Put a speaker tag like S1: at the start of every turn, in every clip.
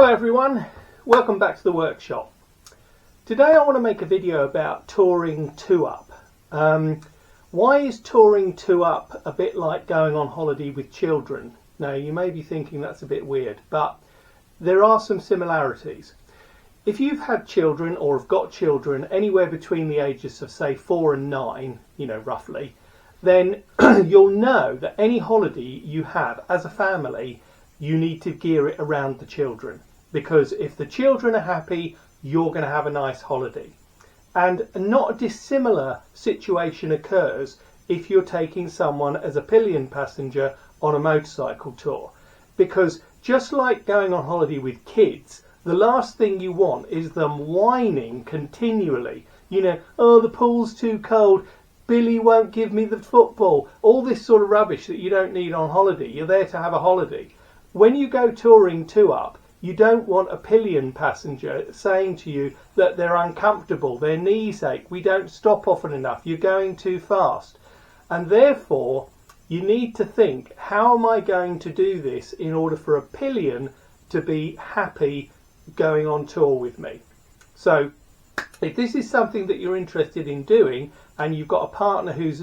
S1: Hello everyone, welcome back to the workshop. Today I want to make a video about touring two up. Why is touring two up a bit like going on holiday with children? Now you may be thinking that's a bit weird, but there are some similarities. If you've had children or have got children anywhere between the ages of say 4 and 9, roughly, then you'll know that any holiday you have as a family, you need to gear it around the children. Because if the children are happy, you're going to have a nice holiday. And not a dissimilar situation occurs if you're taking someone as a pillion passenger on a motorcycle tour. Because just like going on holiday with kids, the last thing you want is them whining continually. Oh, the pool's too cold, Billy won't give me the football. All this sort of rubbish that you don't need on holiday. You're there to have a holiday. When you go touring two up, you don't want a pillion passenger saying to you that they're uncomfortable, their knees ache, we don't stop often enough, you're going too fast. And therefore, you need to think, how am I going to do this in order for a pillion to be happy going on tour with me? So, if this is something that you're interested in doing, and you've got a partner who's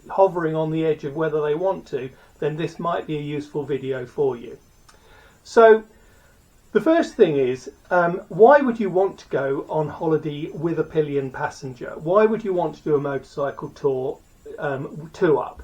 S1: hovering on the edge of whether they want to, then this might be a useful video for you. So, the first thing is, why would you want to go on holiday with a pillion passenger? Why would you want to do a motorcycle tour two up?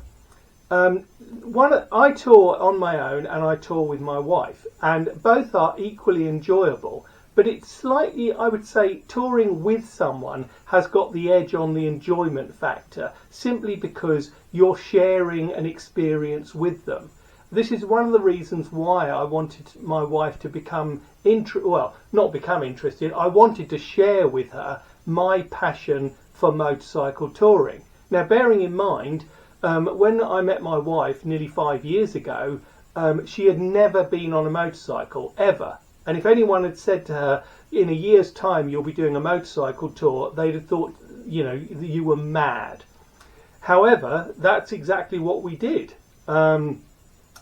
S1: I tour on my own and I tour with my wife, and both are equally enjoyable, but it's slightly, I would say, touring with someone has got the edge on the enjoyment factor, simply because you're sharing an experience with them. This is one of the reasons why I wanted my wife to become not become interested. I wanted to share with her my passion for motorcycle touring. Now, bearing in mind, when I met my wife nearly 5 years ago, she had never been on a motorcycle, ever. And if anyone had said to her, in a year's time you'll be doing a motorcycle tour, they'd have thought, you were mad. However, that's exactly what we did.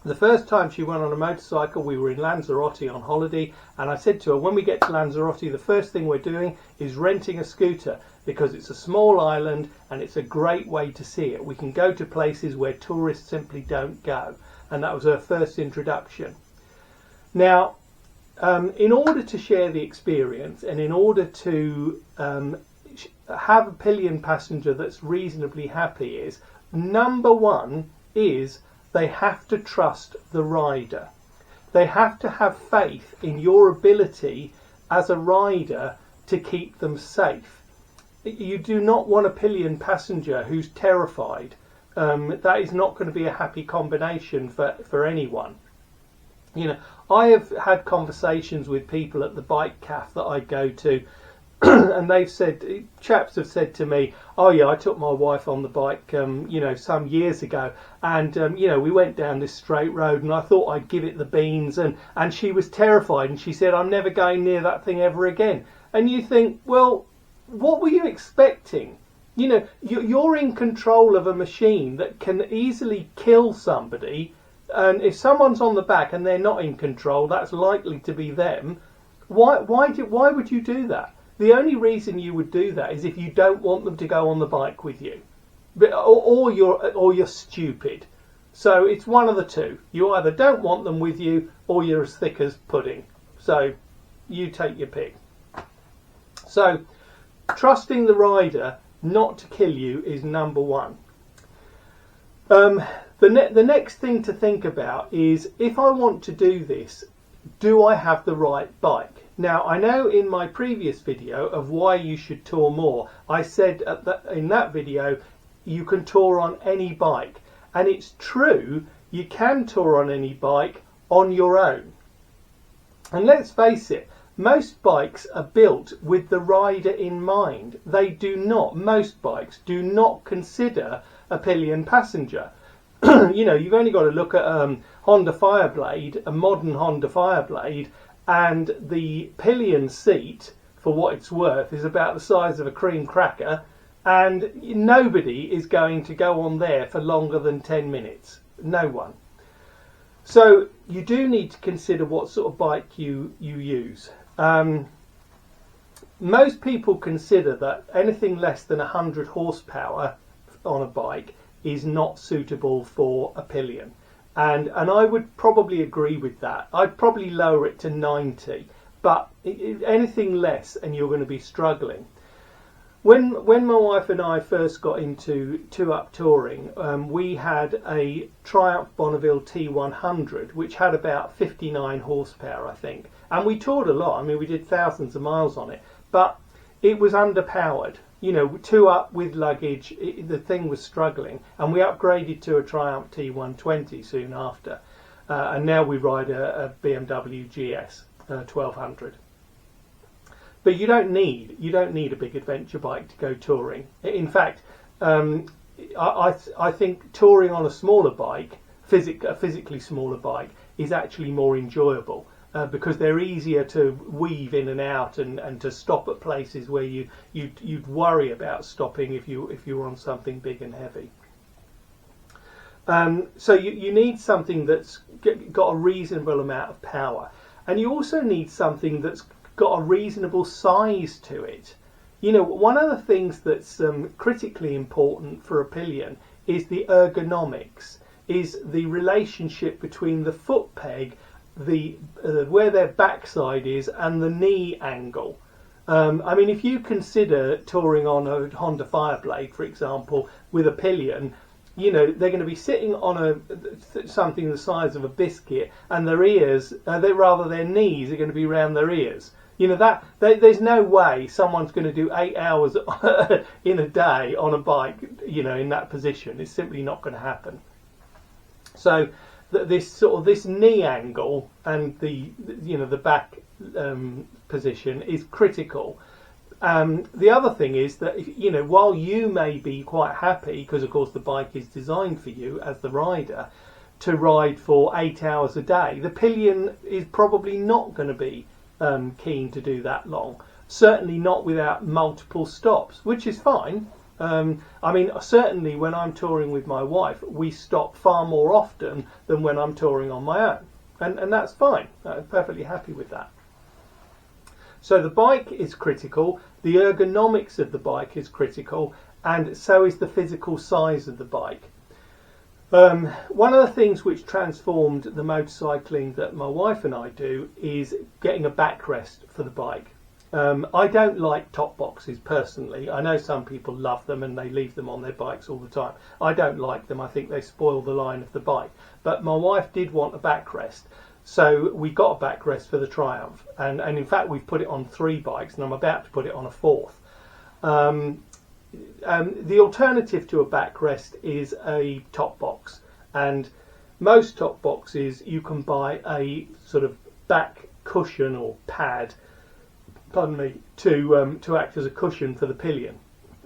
S1: The first time she went on a motorcycle, we were in Lanzarote on holiday, and I said to her, when we get to Lanzarote, the first thing we're doing is renting a scooter, because it's a small island and it's a great way to see it. We can go to places where tourists simply don't go, and that was her first introduction. Now, in order to share the experience and in order to have a pillion passenger that's reasonably happy, is number one is they have to trust the rider. They have to have faith in your ability as a rider to keep them safe. You do not want a pillion passenger who's terrified. That is not going to be a happy combination for anyone. I have had conversations with people at the bike cafe that I go to, and they've said, chaps have said to me, oh yeah, I took my wife on the bike, some years ago, and we went down this straight road, and I thought I'd give it the beans, and she was terrified, and she said, I'm never going near that thing ever again. And you think, well, what were you expecting? You're in control of a machine that can easily kill somebody, and if someone's on the back and they're not in control, that's likely to be them. Why would you do that? The only reason you would do that is if you don't want them to go on the bike with you, or you're stupid. So it's one of the two. You either don't want them with you, or you're as thick as pudding. So you take your pick. So trusting the rider not to kill you is number one. The next thing to think about is, if I want to do this, do I have the right bike? Now, I know in my previous video of why you should tour more, I said in that video you can tour on any bike. And it's true, you can tour on any bike on your own. And let's face it, most bikes are built with the rider in mind. Most bikes do not consider a pillion passenger. You've only got to look at a modern Honda Fireblade, and the pillion seat, for what it's worth, is about the size of a cream cracker, and nobody is going to go on there for longer than 10 minutes. No one. So you do need to consider what sort of bike you use. Most people consider that anything less than 100 horsepower on a bike is not suitable for a pillion. And I would probably agree with that. I'd probably lower it to 90, but anything less and you're going to be struggling. When my wife and I first got into two-up touring, we had a Triumph Bonneville T100, which had about 59 horsepower, I think. And we toured a lot. I mean, we did thousands of miles on it, but it was underpowered. You know, two-up with luggage, the thing was struggling. And we upgraded to a Triumph T120 soon after. And now we ride a BMW GS 1200. But you don't need a big adventure bike to go touring. In fact, I think touring on a smaller bike, a physically smaller bike, is actually more enjoyable because they're easier to weave in and out and to stop at places where you'd worry about stopping if you were on something big and heavy. So you need something that's got a reasonable amount of power, and you also need something that's got a reasonable size to it. You know, one of the things that's critically important for a pillion is the ergonomics, is the relationship between the foot peg, where their backside is, and the knee angle. I mean, if you consider touring on a Honda Fireblade, for example, with a pillion, you know, they're going to be sitting on something the size of a biscuit, and their ears, their knees are going to be around their ears. You know, there's no way someone's going to do 8 hours in a day on a bike, you know, in that position. It's simply not going to happen. So this knee angle and the back position is critical. The other thing is that, you know, while you may be quite happy, because of course the bike is designed for you as the rider, to ride for 8 hours a day, the pillion is probably not going to be keen to do that long. Certainly not without multiple stops, which is fine. I mean, certainly when I'm touring with my wife, we stop far more often than when I'm touring on my own, and that's fine. I'm perfectly happy with that. So the bike is critical, the ergonomics of the bike is critical, and so is the physical size of the bike. One of the things which transformed the motorcycling that my wife and I do is getting a backrest for the bike. I don't like top boxes personally. I know some people love them and they leave them on their bikes all the time. I don't like them. I think they spoil the line of the bike. But my wife did want a backrest, so we got a backrest for the Triumph. And in fact, we've put it on 3 bikes, and I'm about to put it on a 4th. The alternative to a backrest is a top box, and most top boxes you can buy a sort of back cushion or pad, to act as a cushion for the pillion.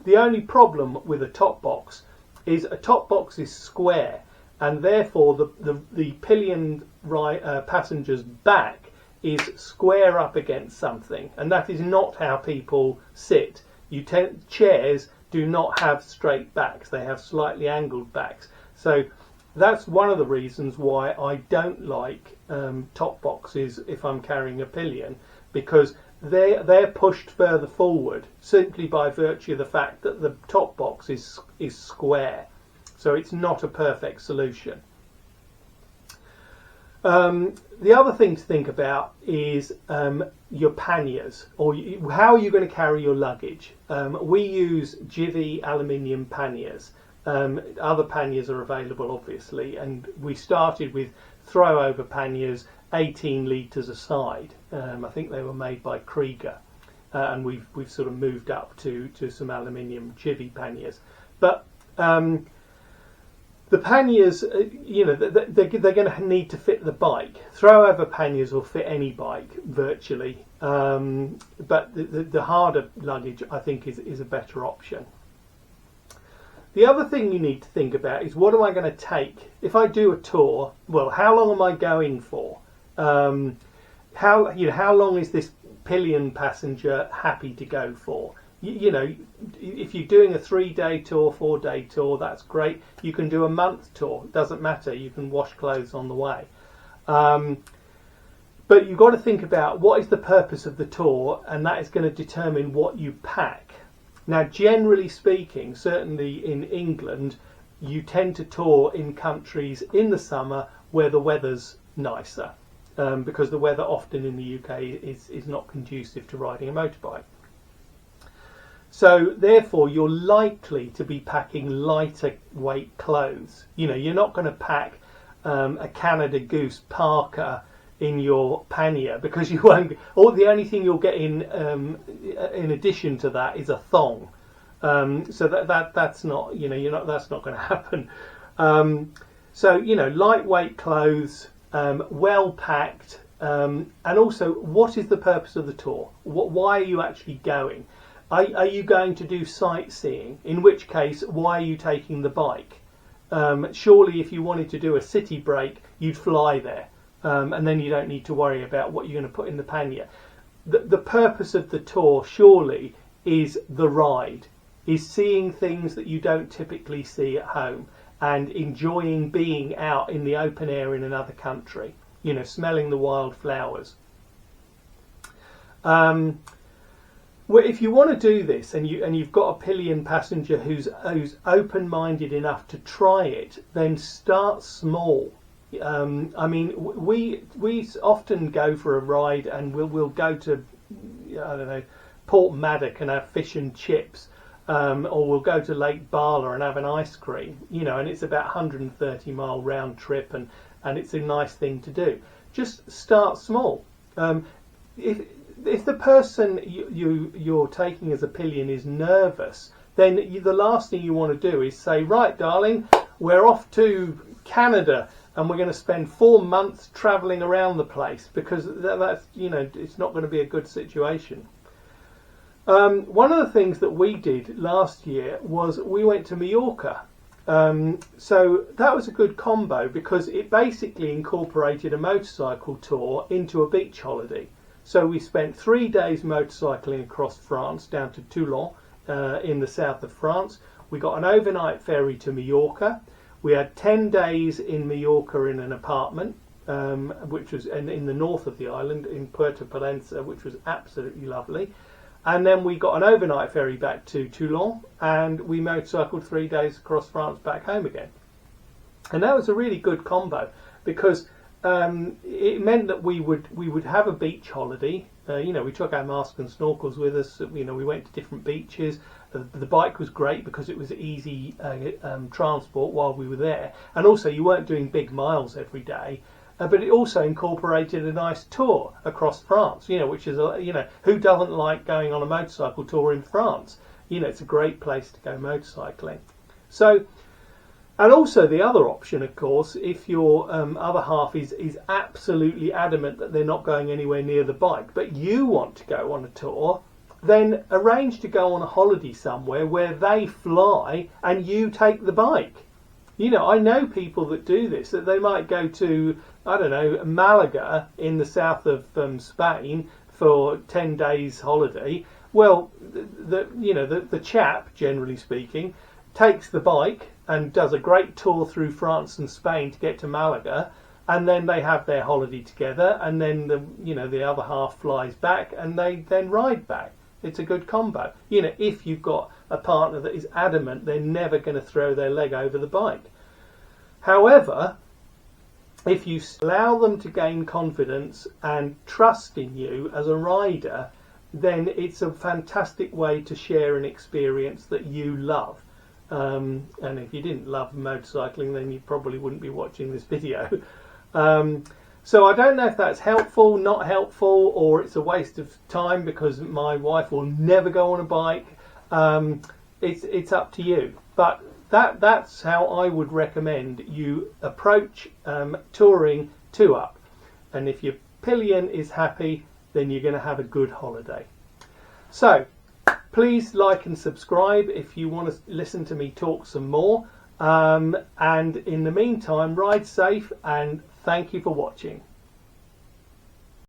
S1: The only problem with a top box is a top box is square, and therefore the pillion passenger's back is square up against something, and that is not how people sit. Chairs do not have straight backs, they have slightly angled backs. So that's one of the reasons why I don't like top boxes if I'm carrying a pillion, because they're pushed further forward simply by virtue of the fact that the top box is square. So it's not a perfect solution. The other thing to think about is your panniers, or how are you going to carry your luggage. We use Jivy aluminium panniers. Other panniers are available, obviously, and we started with throw-over panniers, 18 litres a side. I think they were made by Krieger, and we've sort of moved up to some aluminium Jivy panniers. But the panniers, you know, they're going to need to fit the bike. Throw-over panniers will fit any bike virtually, but the harder luggage, I think, is a better option. The other thing you need to think about is, what am I going to take if I do a tour? Well, how long am I going for? How long is this pillion passenger happy to go for? You know, if you're doing a 3-day tour, 4-day tour, that's great. You can do a month tour, it doesn't matter, you can wash clothes on the way. But you've got to think about what is the purpose of the tour, and that is going to determine what you pack. Now, generally speaking, certainly in England, you tend to tour in countries in the summer where the weather's nicer, because the weather often in the UK is not conducive to riding a motorbike. So therefore you're likely to be packing lighter weight clothes. You know, you're not going to pack a Canada Goose parka in your pannier, because you won't, or the only thing you'll get in addition to that is a thong. So that's not, you know, that's not going to happen. So, you know, lightweight clothes, well packed, and also, what is the purpose of the tour? Why are you actually going? Are you going to do sightseeing? In which case, why are you taking the bike? Surely if you wanted to do a city break, you'd fly there, and then you don't need to worry about what you're going to put in the pannier. The purpose of the tour, surely, is the ride, is seeing things that you don't typically see at home, and enjoying being out in the open air in another country, you know, smelling the wildflowers. Well, if you want to do this, and you've got a pillion passenger who's open-minded enough to try it, then start small. I mean, we often go for a ride, and we'll go to, I don't know, Port Maddock and have fish and chips, or we'll go to Lake Bala and have an ice cream. You know, and it's about 130-mile round trip, and it's a nice thing to do. Just start small. If the person you're taking as a pillion is nervous, then the last thing you want to do is say, right, darling, we're off to Canada and we're going to spend 4 months travelling around the place, because that's, you know, it's not going to be a good situation. One of the things that we did last year was we went to Mallorca. So that was a good combo, because it basically incorporated a motorcycle tour into a beach holiday. So we spent 3 days motorcycling across France down to Toulon in the south of France. We got an overnight ferry to Mallorca. We had 10 days in Mallorca in an apartment, which was in the north of the island in Puerto Palenza, which was absolutely lovely. And then we got an overnight ferry back to Toulon, and we motorcycled 3 days across France back home again. And that was a really good combo, because it meant that we would have a beach holiday. You know, we took our masks and snorkels with us. You know, we went to different beaches. The bike was great because it was easy transport while we were there, and also you weren't doing big miles every day. But it also incorporated a nice tour across France. You know, which is, you know, who doesn't like going on a motorcycle tour in France? You know, it's a great place to go motorcycling. So. And also the other option, of course, if your other half is absolutely adamant that they're not going anywhere near the bike, but you want to go on a tour, then arrange to go on a holiday somewhere where they fly and you take the bike. You know, I know people that do this, that they might go to, I don't know, Malaga in the south of Spain for 10 days holiday. Well, the chap, generally speaking, takes the bike and does a great tour through France and Spain to get to Malaga, and then they have their holiday together, and then the other half flies back and they then ride back. It's a good combo. You know, if you've got a partner that is adamant they're never going to throw their leg over the bike. However, if you allow them to gain confidence and trust in you as a rider, then it's a fantastic way to share an experience that you love. And if you didn't love motorcycling, then you probably wouldn't be watching this video. So I don't know if that's helpful, not helpful, or it's a waste of time because my wife will never go on a bike. It's up to you. But that's how I would recommend you approach touring 2-up. And if your pillion is happy, then you're going to have a good holiday. So please like and subscribe if you want to listen to me talk some more. And in the meantime, ride safe and thank you for watching.